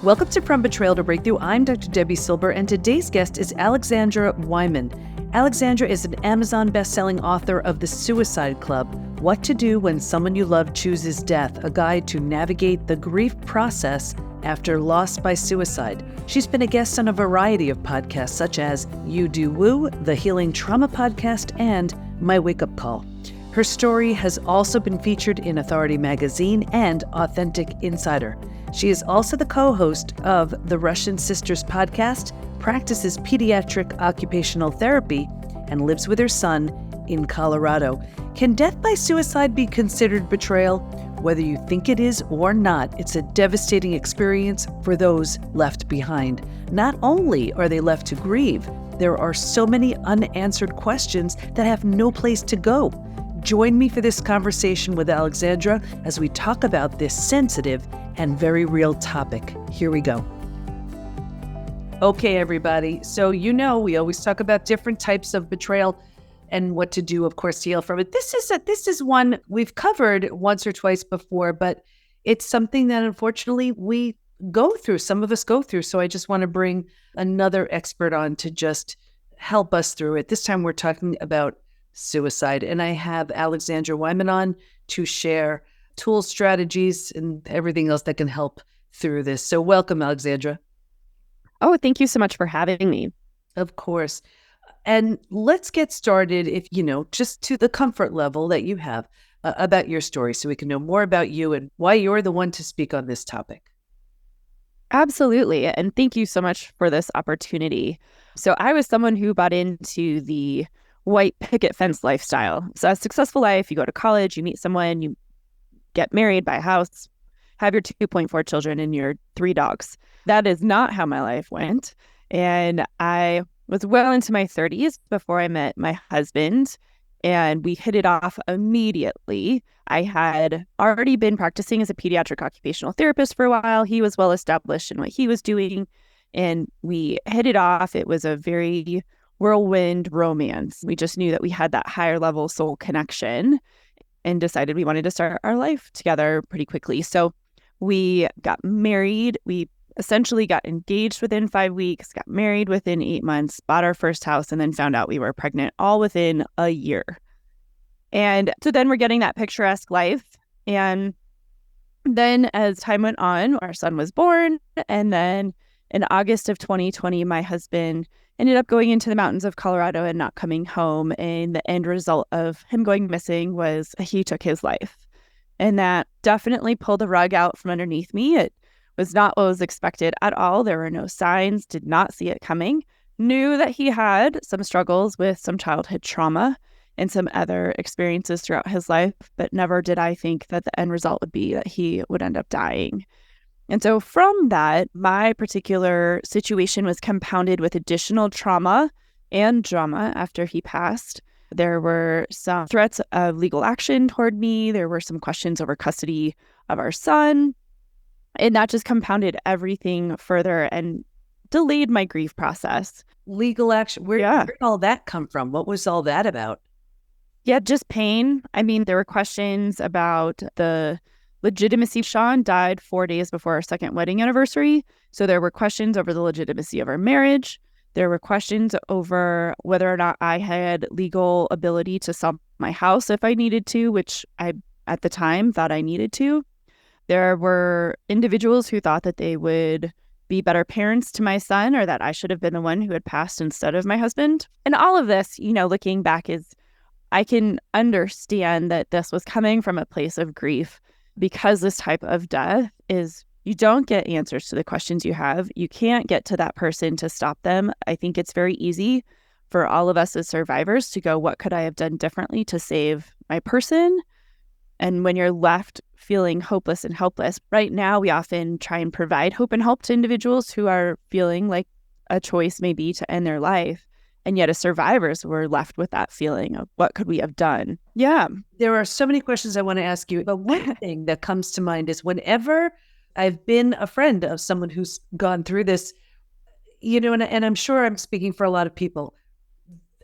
Welcome to From Betrayal to Breakthrough. I'm Dr. Debbie Silber, and today's guest is Alexandra Wyman. Alexandra is an Amazon best-selling author of The Suicide Club, What to Do When Someone You Love Chooses Death, a guide to navigate the grief process after loss by suicide. She's been a guest on a variety of podcasts such as You Do Woo, the Healing Trauma Podcast, and My Wake Up Call. Her story has also been featured in Authority Magazine and Authentic Insider. She is also the co-host of the Russian Sisters podcast, practices pediatric occupational therapy, and lives with her son in Colorado. Can death by suicide be considered betrayal? Whether you think it is or not, it's a devastating experience for those left behind. Not only are they left to grieve, there are so many unanswered questions that have no place to go. Join me for this conversation with Alexandra as we talk about this sensitive and very real topic. Here we go. Okay, everybody. So we always talk about different types of betrayal and what to do, of course, to heal from it. This is one we've covered once or twice before, but it's something that unfortunately we go through. Some of us go through. So I just want to bring another expert on to just help us through it. This time we're talking about suicide. And I have Alexandra Wyman on to share tools, strategies, and everything else that can help through this. So welcome, Alexandra. Oh, thank you so much for having me. Of course. And let's get started, if just to the comfort level that you have about your story so we can know more about you and why you're the one to speak on this topic. Absolutely. And thank you so much for this opportunity. So I was someone who bought into the white picket fence lifestyle. So a successful life, you go to college, you meet someone, you get married, buy a house, have your 2.4 children and your 3 dogs. That is not how my life went. And I was well into my 30s before I met my husband, and we hit it off immediately. I had already been practicing as a pediatric occupational therapist for a while. He was well established in what he was doing, and we hit it off. It was a very whirlwind romance. We just knew that we had that higher level soul connection and decided we wanted to start our life together pretty quickly. So we got married. We essentially got engaged within 5 weeks, got married within 8 months, bought our first house, and then found out we were pregnant all within a year. And so then we're getting that picturesque life. And then as time went on, our son was born. And then in August of 2020, my husband ended up going into the mountains of Colorado and not coming home. And the end result of him going missing was he took his life. And that definitely pulled the rug out from underneath me. It was not what was expected at all. There were no signs, did not see it coming. Knew that he had some struggles with some childhood trauma and some other experiences throughout his life, but never did I think that the end result would be that he would end up dying. And so from that, my particular situation was compounded with additional trauma and drama after he passed. There were some threats of legal action toward me. There were some questions over custody of our son. And that just compounded everything further and delayed my grief process. Legal action, where did all that come from? What was all that about? Yeah, just pain. I mean, there were questions about the legitimacy. Sean died 4 days before our second wedding anniversary. So there were questions over the legitimacy of our marriage. There were questions over whether or not I had legal ability to sell my house if I needed to, which I, at the time, thought I needed to. There were individuals who thought that they would be better parents to my son, or that I should have been the one who had passed instead of my husband. And all of this, looking back, I can understand that this was coming from a place of grief, because this type of death is, you don't get answers to the questions you have. You can't get to that person to stop them. I think it's very easy for all of us as survivors to go, what could I have done differently to save my person? And when you're left feeling hopeless and helpless, right now we often try and provide hope and help to individuals who are feeling like a choice may be to end their life. And yet as survivors, we're left with that feeling of what could we have done? Yeah. There are so many questions I want to ask you. But one thing that comes to mind is whenever I've been a friend of someone who's gone through this, and I'm sure I'm speaking for a lot of people,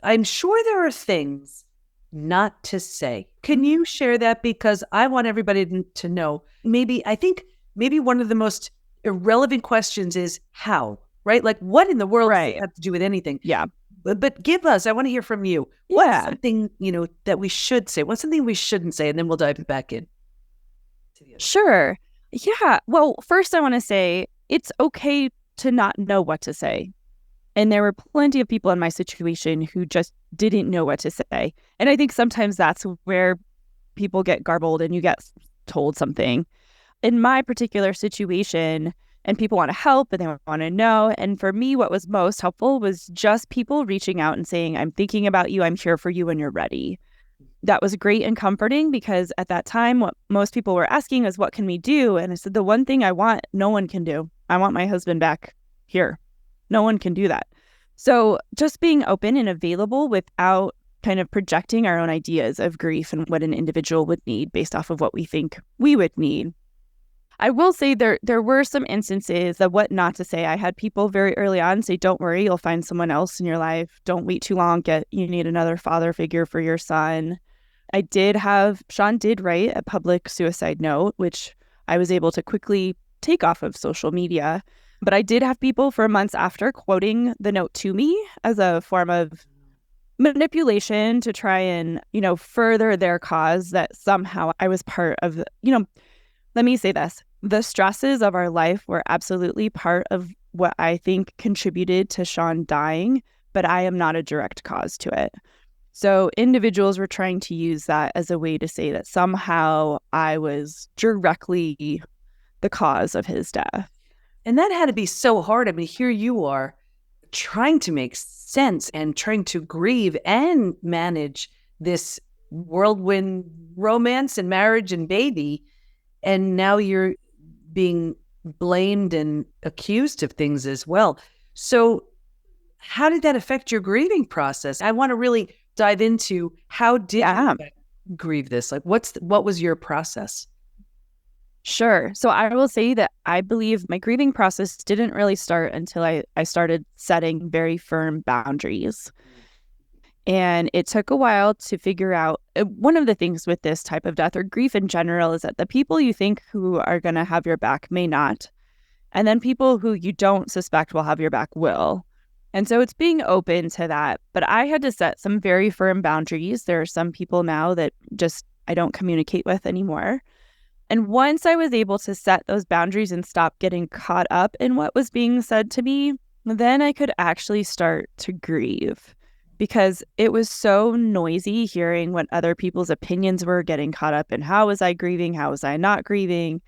I'm sure there are things not to say. Can you share that? Because I want everybody to know, maybe one of the most irrelevant questions is how, right? Like, what in the world does it have to do with anything? Yeah. But give us, I want to hear from you. Yeah. What's something, that we should say? What's something we shouldn't say? And then we'll dive back in. Sure. Yeah. Well, first I want to say it's okay to not know what to say. And there were plenty of people in my situation who just didn't know what to say. And I think sometimes that's where people get garbled and you get told something. In my particular situation, and people want to help and they want to know. And for me, what was most helpful was just people reaching out and saying, I'm thinking about you. I'm here for you when you're ready. That was great and comforting because at that time, what most people were asking is, what can we do? And I said, the one thing I want, no one can do. I want my husband back here. No one can do that. So just being open and available without kind of projecting our own ideas of grief and what an individual would need based off of what we think we would need. I will say there were some instances of what not to say. I had people very early on say, don't worry, you'll find someone else in your life. Don't wait too long. You need another father figure for your son. Sean did write a public suicide note, which I was able to quickly take off of social media. But I did have people for months after quoting the note to me as a form of manipulation to try and, further their cause that somehow I was part of, let me say this. The stresses of our life were absolutely part of what I think contributed to Sean dying, but I am not a direct cause to it. So individuals were trying to use that as a way to say that somehow I was directly the cause of his death. And that had to be so hard. I mean, here you are trying to make sense and trying to grieve and manage this whirlwind romance and marriage and baby. And now you're being blamed and accused of things as well. So how did that affect your grieving process? I want to really dive into how did you grieve this? Like, what was your process? Sure. So I will say that I believe my grieving process didn't really start until I started setting very firm boundaries. And it took a while to figure out. One of the things with this type of death or grief in general is that the people you think who are going to have your back may not. And then people who you don't suspect will have your back will. And so it's being open to that. But I had to set some very firm boundaries. There are some people now that just I don't communicate with anymore. And once I was able to set those boundaries and stop getting caught up in what was being said to me, then I could actually start to grieve. Because it was so noisy hearing what other people's opinions were, getting caught up in how was I grieving, how was I not grieving,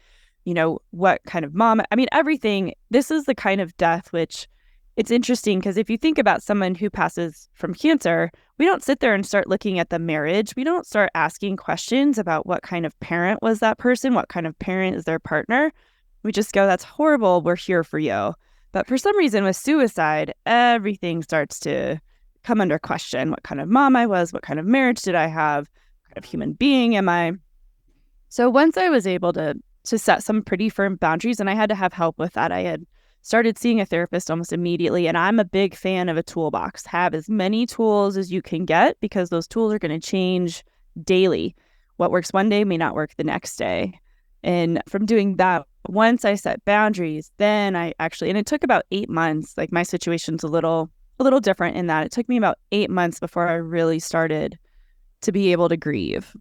what kind of mom, everything. This is the kind of death which it's interesting because if you think about someone who passes from cancer, we don't sit there and start looking at the marriage. We don't start asking questions about what kind of parent was that person, what kind of parent is their partner. We just go, that's horrible, we're here for you. But for some reason with suicide, everything starts to come under question. What kind of mom I was, what kind of marriage did I have, what kind of human being am I? So once I was able to set some pretty firm boundaries, and I had to have help with that, I had started seeing a therapist almost immediately. And I'm a big fan of a toolbox. Have as many tools as you can get because those tools are going to change daily. What works one day may not work the next day. And from doing that, once I set boundaries, then and it took about 8 months. Like my situation's a little different in that it took me about 8 months before I really started to be able to grieve.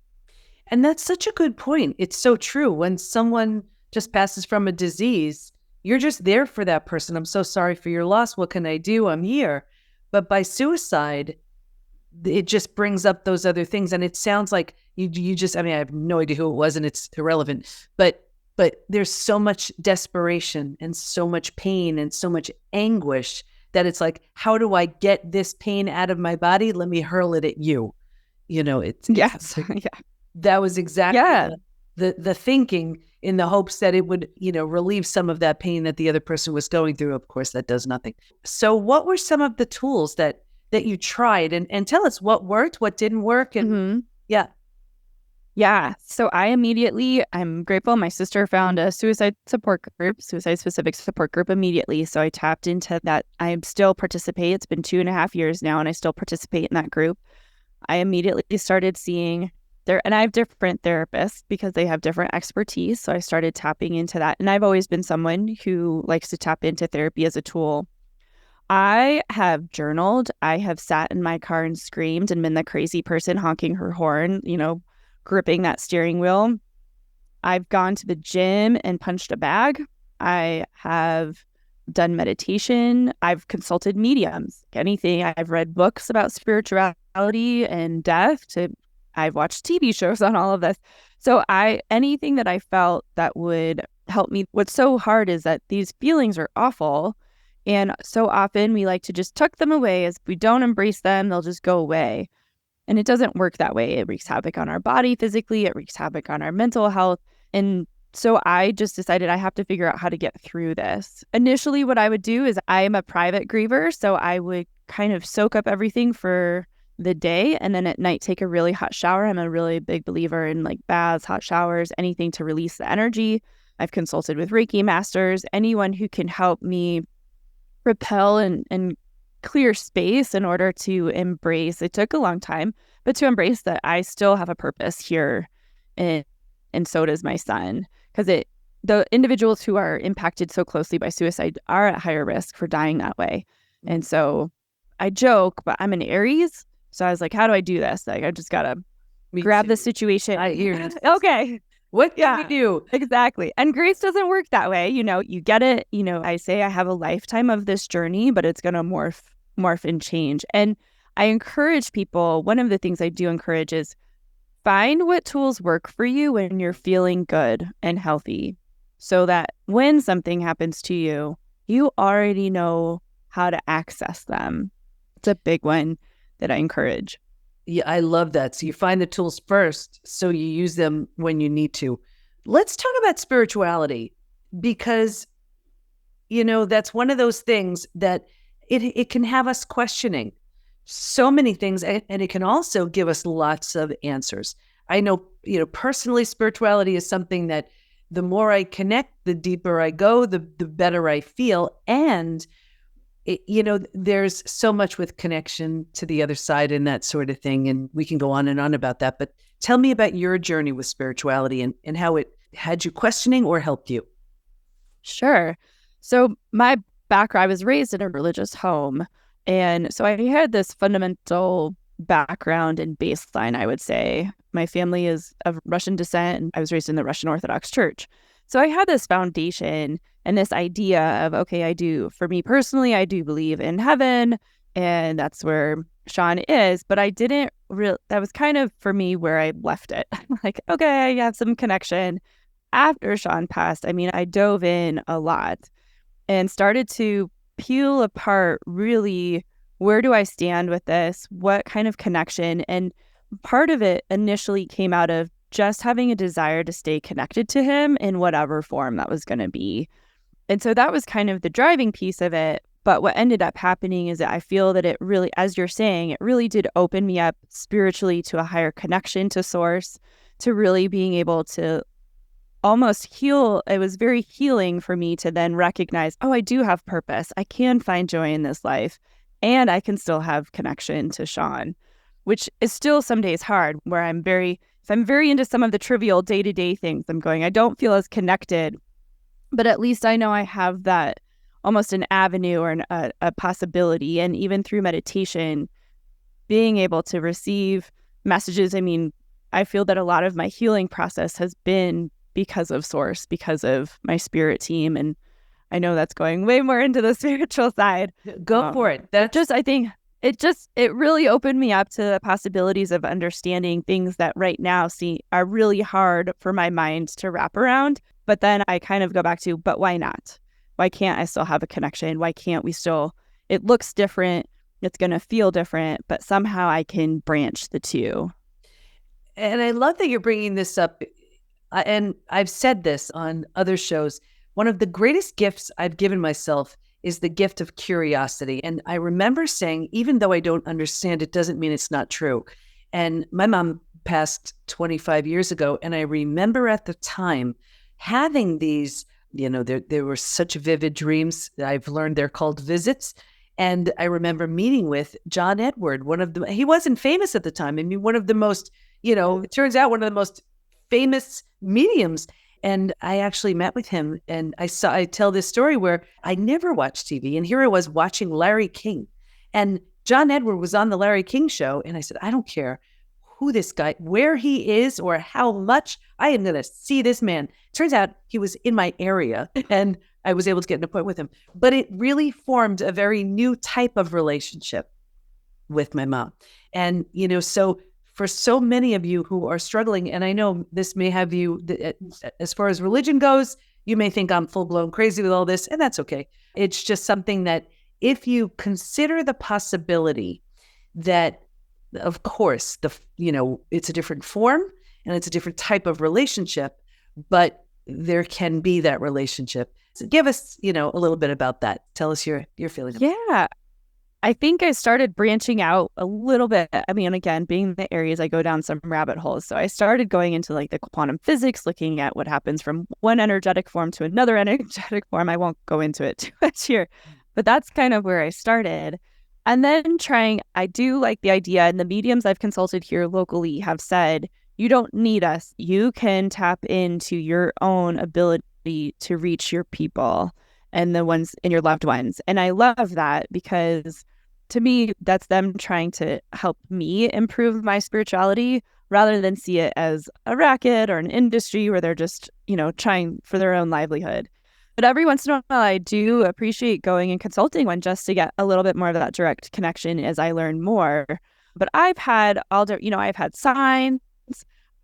And that's such a good point. It's so true. When someone just passes from a disease, you're just there for that person. I'm so sorry for your loss. What can I do? I'm here. But by suicide, it just brings up those other things. And it sounds like you just, I have no idea who it was and it's irrelevant, but there's so much desperation and so much pain and so much anguish that it's like, how do I get this pain out of my body? Let me hurl it at you. Yes. That was exactly the thinking, in the hopes that it would, relieve some of that pain that the other person was going through. Of course, that does nothing. So what were some of the tools that you tried? And tell us what worked, what didn't work. And Yeah. So I'm grateful. My sister found a suicide specific support group immediately. So I tapped into that. I still participate. It's been 2.5 years now, and I still participate in that group. I immediately started seeing And I have different therapists because they have different expertise. So I started tapping into that. And I've always been someone who likes to tap into therapy as a tool. I have journaled. I have sat in my car and screamed and been the crazy person honking her horn, gripping that steering wheel. I've gone to the gym and punched a bag. I have done meditation. I've consulted mediums. Anything. I've read books about spirituality and death. I've watched TV shows on all of this. So anything that I felt that would help me. What's so hard is that these feelings are awful. And so often we like to just tuck them away. As if we don't embrace them, they'll just go away. And it doesn't work that way. It wreaks havoc on our body physically. It wreaks havoc on our mental health. And so I just decided I have to figure out how to get through this. Initially, what I would do is I am a private griever. So I would kind of soak up everything for the day and then at night take a really hot shower. I'm a really big believer in like baths, hot showers, anything to release the energy. I've consulted with Reiki masters, anyone who can help me repel and clear space in order to embrace. It took a long time, but to embrace that I still have a purpose here, and so does my son, because the individuals who are impacted so closely by suicide are at higher risk for dying that way. And so I joke, but I'm an Aries, so I was like, how do I do this? Like, I just gotta grab the situation. I hear it. Okay. What can we do? Exactly. And grace doesn't work that way. You get it. I say I have a lifetime of this journey, but it's going to morph and change. And I encourage people, one of the things I do encourage is find what tools work for you when you're feeling good and healthy, so that when something happens to you, you already know how to access them. It's a big one that I encourage. Yeah, I love that. So you find the tools first, so you use them when you need to. Let's talk about spirituality, because, that's one of those things that it can have us questioning so many things, and it can also give us lots of answers. I know, personally, spirituality is something that the more I connect, the deeper I go, the better I feel. And there's so much with connection to the other side and that sort of thing. And we can go on and on about that. But tell me about your journey with spirituality and how it had you questioning or helped you. Sure. So my background, I was raised in a religious home. And so I had this fundamental background and baseline, I would say. My family is of Russian descent, and I was raised in the Russian Orthodox Church. So I had this foundation and this idea of, okay, for me personally, I do believe in heaven, and that's where Sean is. But I didn't that was kind of for me where I left it. Like, okay, I have some connection. After Sean passed, I dove in a lot and started to peel apart really, where do I stand with this? What kind of connection? And part of it initially came out of just having a desire to stay connected to him in whatever form that was going to be. And so that was kind of the driving piece of it. But what ended up happening is that I feel that it really, as you're saying, it really did open me up spiritually to a higher connection to source, to really being able to almost heal. It was very healing for me to then recognize, I do have purpose. I can find joy in this life, and I can still have connection to Sean, which is still some days hard, where if I'm very into some of the trivial day-to-day things, I don't feel as connected, but at least I know I have that almost an avenue or a possibility. And even through meditation, being able to receive messages. I feel that a lot of my healing process has been because of source, because of my spirit team. And I know that's going way more into the spiritual side. Go for it. I think it really opened me up to the possibilities of understanding things that right now are really hard for my mind to wrap around. But then I kind of go back to, but why not? Why can't I still have a connection? Why can't we still, it looks different, it's going to feel different, but somehow I can branch the two. And I love that you're bringing this up. And I've said this on other shows. One of the greatest gifts I've given myself is the gift of curiosity. And I remember saying, even though I don't understand, it doesn't mean it's not true. And my mom passed 25 years ago. And I remember at the time having these, there were such vivid dreams. I've learned they're called visits. And I remember meeting with John Edward, he wasn't famous at the time. One of the most it turns out one of the most famous mediums. And I actually met with him, and I tell this story where I never watched TV. And here I was watching Larry King, and John Edward was on the Larry King show. And I said, I don't care who this guy, where he is or how much, I am going to see this man. Turns out he was in my area, and I was able to get an appointment with him. But it really formed a very new type of relationship with my mom. And, so for so many of you who are struggling, and I know this may have you, as far as religion goes, you may think I'm full blown crazy with all this, and that's okay. It's just something that if you consider the possibility that, of course, it's a different form and it's a different type of relationship, but there can be that relationship. So give us, a little bit about that. Tell us your feeling. Yeah. I think I started branching out a little bit. I mean, again, being the areas, I go down some rabbit holes. So I started going into like the quantum physics, looking at what happens from one energetic form to another energetic form. I won't go into it too much here, but that's kind of where I started. And then I do like the idea, and the mediums I've consulted here locally have said, you don't need us. You can tap into your own ability to reach your people and the ones in your loved ones. And I love that, because to me, that's them trying to help me improve my spirituality rather than see it as a racket or an industry where they're just, trying for their own livelihood. But every once in a while, I do appreciate going and consulting one just to get a little bit more of that direct connection as I learn more. But I've had I've had signs,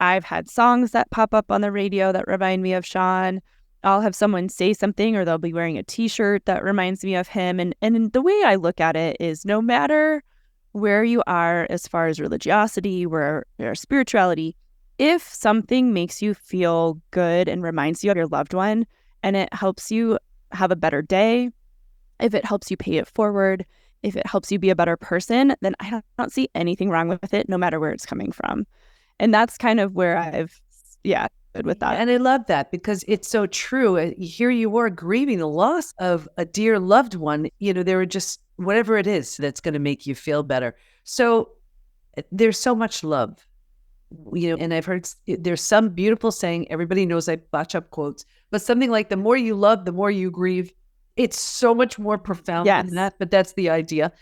I've had songs that pop up on the radio that remind me of Sean. I'll have someone say something, or they'll be wearing a t-shirt that reminds me of him. And the way I look at it is, no matter where you are as far as religiosity, where your spirituality, if something makes you feel good and reminds you of your loved one, and it helps you have a better day, if it helps you pay it forward, if it helps you be a better person, then I don't see anything wrong with it, no matter where it's coming from. And that's kind of where I've, good with that. And I love that, because it's so true. Here you are grieving the loss of a dear loved one. They were just whatever it is that's going to make you feel better. So there's so much love, and I've heard there's some beautiful saying, everybody knows I botch up quotes, but something like, the more you love, the more you grieve. It's so much more profound than that, but that's the idea,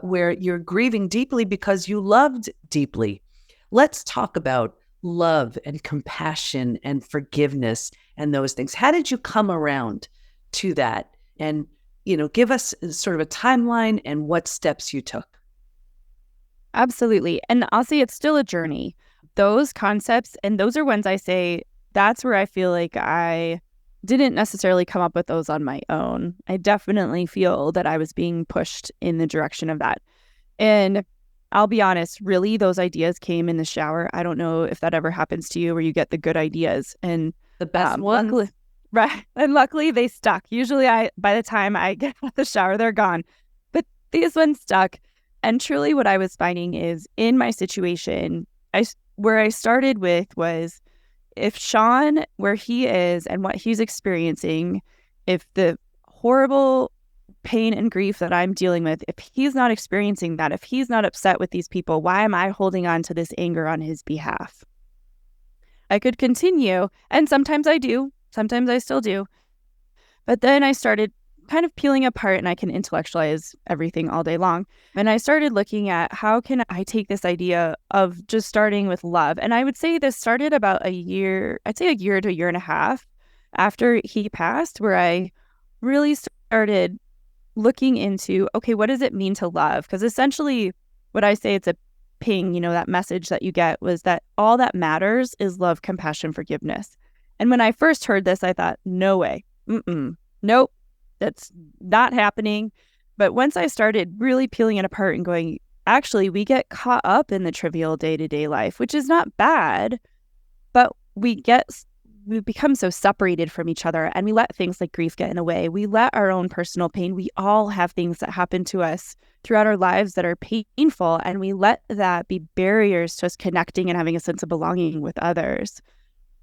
where you're grieving deeply because you loved deeply. Let's talk about love and compassion and forgiveness and those things. How did you come around to that? And, give us sort of a timeline and what steps you took. Absolutely. And I'll say it's still a journey. Those concepts, and those are ones I say, that's where I feel like I didn't necessarily come up with those on my own. I definitely feel that I was being pushed in the direction of that. And I'll be honest, really, those ideas came in the shower. I don't know if that ever happens to you, where you get the good ideas and the best ones. Luckily, right. And luckily they stuck. Usually by the time I get out of the shower, they're gone. But these ones stuck. And truly what I was finding is, in my situation, where I started with was, if Sean, where he is and what he's experiencing, if the horrible pain and grief that I'm dealing with, if he's not experiencing that, if he's not upset with these people, why am I holding on to this anger on his behalf? I could continue, and sometimes I do, sometimes I still do. But then I started kind of peeling apart, and I can intellectualize everything all day long. And I started looking at, how can I take this idea of just starting with love? And I would say this started about a year to a year and a half after he passed, where I really started looking into, okay, what does it mean to love? Because essentially what I say, it's a ping, that message that you get was that all that matters is love, compassion, forgiveness. And when I first heard this, I thought, no way, nope, that's not happening. But once I started really peeling it apart and going, actually, we get caught up in the trivial day-to-day life, which is not bad, but we become so separated from each other, and we let things like grief get in the way. We let our own personal pain. We all have things that happen to us throughout our lives that are painful, and we let that be barriers to us connecting and having a sense of belonging with others.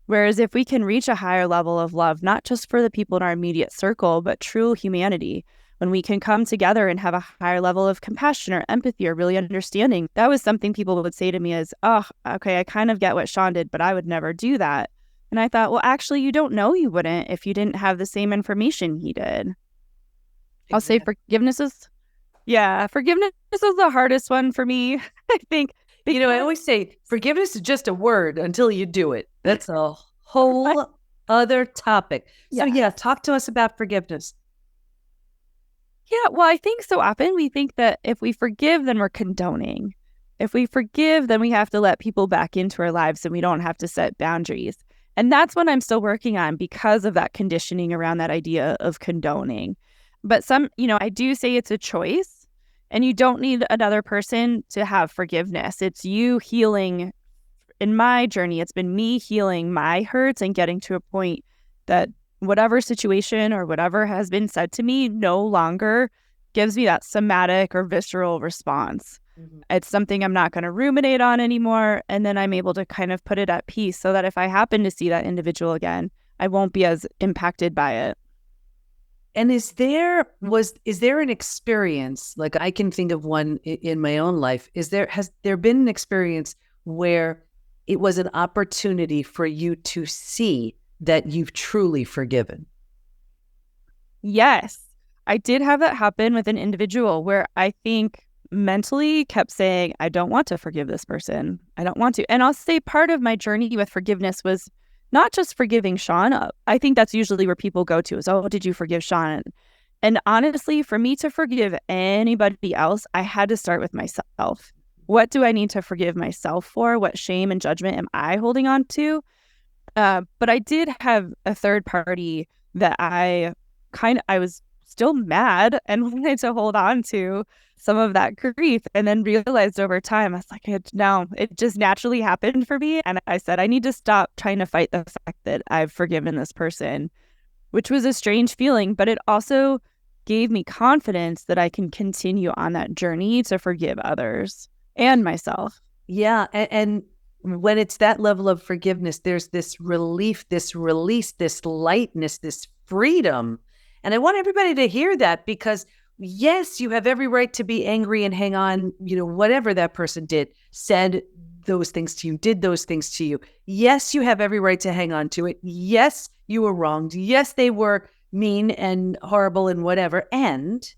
Whereas if we can reach a higher level of love, not just for the people in our immediate circle, but true humanity, when we can come together and have a higher level of compassion or empathy or really understanding. That was something people would say to me as, oh, okay, I kind of get what Sean did, but I would never do that. And I thought, well, actually, you don't know you wouldn't if you didn't have the same information he did. I'll say forgiveness is the hardest one for me, I think. I always say forgiveness is just a word until you do it. That's a whole other topic. So talk to us about forgiveness. Yeah, well, I think so often we think that if we forgive, then we're condoning. If we forgive, then we have to let people back into our lives and we don't have to set boundaries. And that's what I'm still working on because of that conditioning around that idea of condoning. But I do say it's a choice, and you don't need another person to have forgiveness. It's you healing. In my journey, it's been me healing my hurts and getting to a point that whatever situation or whatever has been said to me no longer gives me that somatic or visceral response. Mm-hmm. It's something I'm not going to ruminate on anymore. And then I'm able to kind of put it at peace so that if I happen to see that individual again, I won't be as impacted by it. And is there an experience, like I can think of one in my own life, has there been an experience where it was an opportunity for you to see that you've truly forgiven? Yes, I did have that happen with an individual where I think mentally kept saying, I don't want to forgive this person. I don't want to. And I'll say part of my journey with forgiveness was not just forgiving Sean. I think that's usually where people go to is, oh, did you forgive Sean? And honestly, for me to forgive anybody else, I had to start with myself. What do I need to forgive myself for? What shame and judgment am I holding on to? But I did have a third party that I was still mad and wanted to hold on to some of that grief, and then realized over time, I was like, it just naturally happened for me. And I said, I need to stop trying to fight the fact that I've forgiven this person, which was a strange feeling, but it also gave me confidence that I can continue on that journey to forgive others and myself. Yeah. And when it's that level of forgiveness, there's this relief, this release, this lightness, this freedom. And I want everybody to hear that, because yes, you have every right to be angry and hang on, whatever that person did, said those things to you, did those things to you. Yes, you have every right to hang on to it. Yes, you were wronged. Yes, they were mean and horrible and whatever. And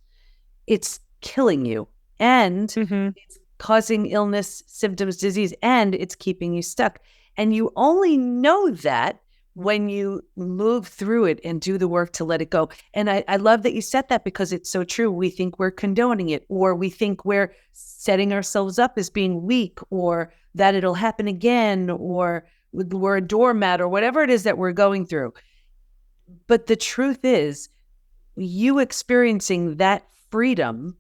it's killing you. And it's causing illness, symptoms, disease, and it's keeping you stuck. And you only know that when you move through it and do the work to let it go. And I love that you said that, because it's so true. We think we're condoning it, or we think we're setting ourselves up as being weak, or that it'll happen again, or we're a doormat, or whatever it is that we're going through. But the truth is, you experiencing that freedom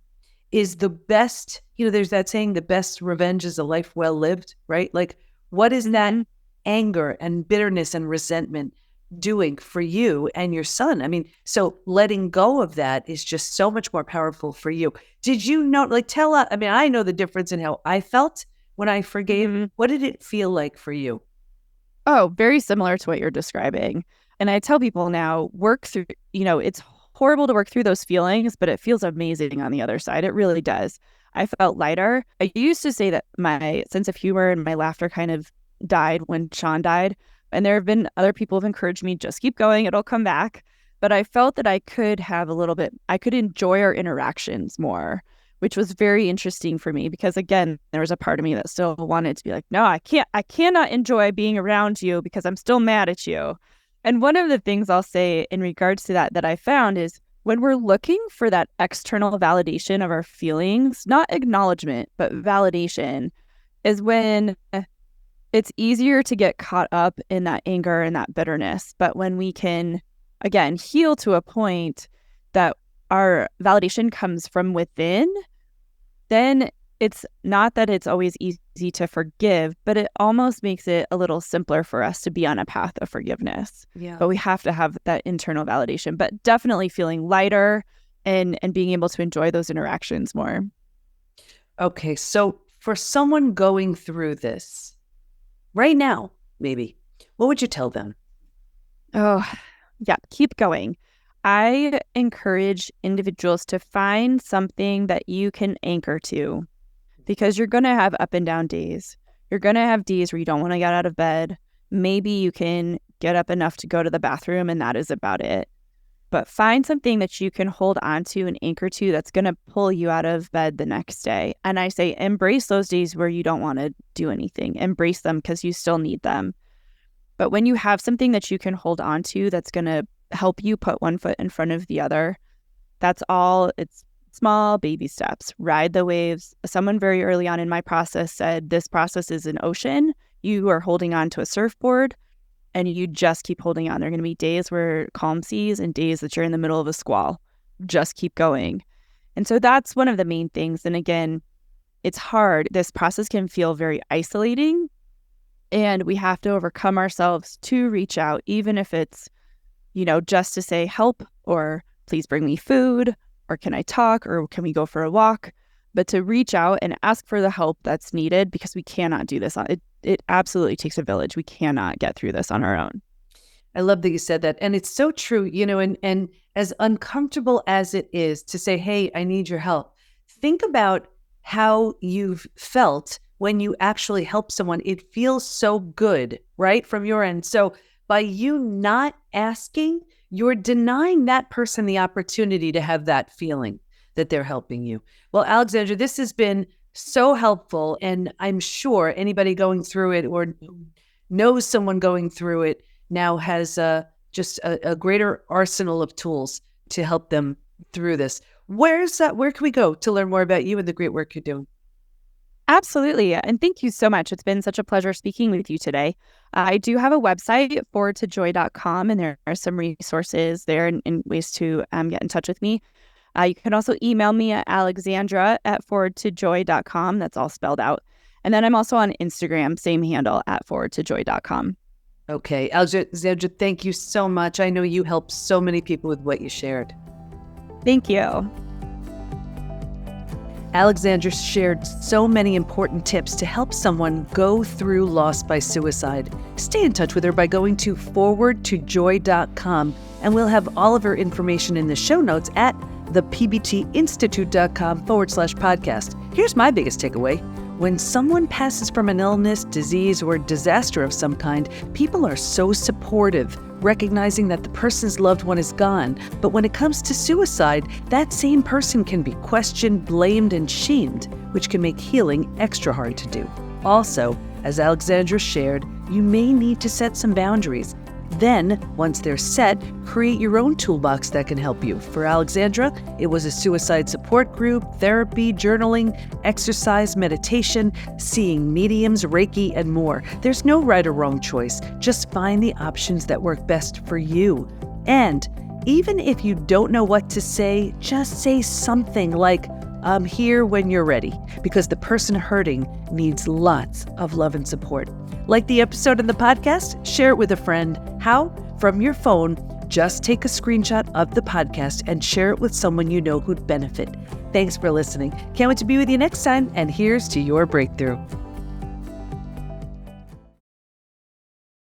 is the best, there's that saying, the best revenge is a life well lived, right? Like, what is that anger and bitterness and resentment doing for you and your son? I mean, so letting go of that is just so much more powerful for you. Did you know, tell us, I know the difference in how I felt when I forgave. What did it feel like for you? Oh, very similar to what you're describing. And I tell people now, work through, it's horrible to work through those feelings, but it feels amazing on the other side. It really does. I felt lighter. I used to say that my sense of humor and my laughter kind of died when Sean died. And there have been other people who've encouraged me, just keep going, it'll come back. But I felt that I could enjoy our interactions more, which was very interesting for me, because again, there was a part of me that still wanted to be like, no, I cannot enjoy being around you because I'm still mad at you. And one of the things I'll say in regards to that I found is, when we're looking for that external validation of our feelings, not acknowledgement, but validation, is when it's easier to get caught up in that anger and that bitterness. But when we can, again, heal to a point that our validation comes from within, then it's not that it's always easy to forgive, but it almost makes it a little simpler for us to be on a path of forgiveness. Yeah. But we have to have that internal validation, but definitely feeling lighter and being able to enjoy those interactions more. Okay. So for someone going through this right now, maybe, what would you tell them? Oh, yeah, keep going. I encourage individuals to find something that you can anchor to, because you're going to have up and down days. You're going to have days where you don't want to get out of bed. Maybe you can get up enough to go to the bathroom and that is about it. But find something that you can hold on to and anchor to that's going to pull you out of bed the next day. And I say embrace those days where you don't want to do anything. Embrace them because you still need them. But when you have something that you can hold on to that's going to help you put one foot in front of the other, that's all. It's small baby steps. Ride the waves. Someone very early on in my process said, this process is an ocean. You are holding on to a surfboard and you just keep holding on. There are going to be days where calm seas and days that you're in the middle of a squall. Just keep going. And so that's one of the main things. And again, it's hard. This process can feel very isolating, and we have to overcome ourselves to reach out, even if it's, just to say help, or please bring me food, or can I talk, or can we go for a walk? But to reach out and ask for the help that's needed, because we cannot do this. It absolutely takes a village. We cannot get through this on our own. I love that you said that. And it's so true, and as uncomfortable as it is to say, hey, I need your help, think about how you've felt when you actually help someone. It feels so good, right? From your end. So by you not asking, you're denying that person the opportunity to have that feeling that they're helping you. Well, Alexandra, this has been so helpful. And I'm sure anybody going through it or knows someone going through it now has just a greater arsenal of tools to help them through this. Where can we go to learn more about you and the great work you're doing? Absolutely. And thank you so much. It's been such a pleasure speaking with you today. I do have a website, forwardtojoy.com, and there are some resources there and ways to get in touch with me. You can also email me at alexandra@forwardtojoy.com. That's all spelled out. And then I'm also on Instagram, same handle, @forwardtojoy.com. Okay. Alexandra, thank you so much. I know you helped so many people with what you shared. Thank you. Alexandra shared so many important tips to help someone go through loss by suicide. Stay in touch with her by going to forwardtojoy.com, and we'll have all of her information in the show notes at thepbtinstitute.com/podcast. Here's my biggest takeaway. When someone passes from an illness, disease, or disaster of some kind, people are so supportive, recognizing that the person's loved one is gone. But when it comes to suicide, that same person can be questioned, blamed, and shamed, which can make healing extra hard to do. Also, as Alexandra shared, you may need to set some boundaries. Then, once they're set, create your own toolbox that can help you. For Alexandra, it was a suicide support group, therapy, journaling, exercise, meditation, seeing mediums, Reiki, and more. There's no right or wrong choice. Just find the options that work best for you. And even if you don't know what to say, just say something like, I'm here when you're ready, because the person hurting needs lots of love and support. Like the episode in the podcast? Share it with a friend. How? From your phone. Just take a screenshot of the podcast and share it with someone you know who'd benefit. Thanks for listening. Can't wait to be with you next time, and here's to your breakthrough.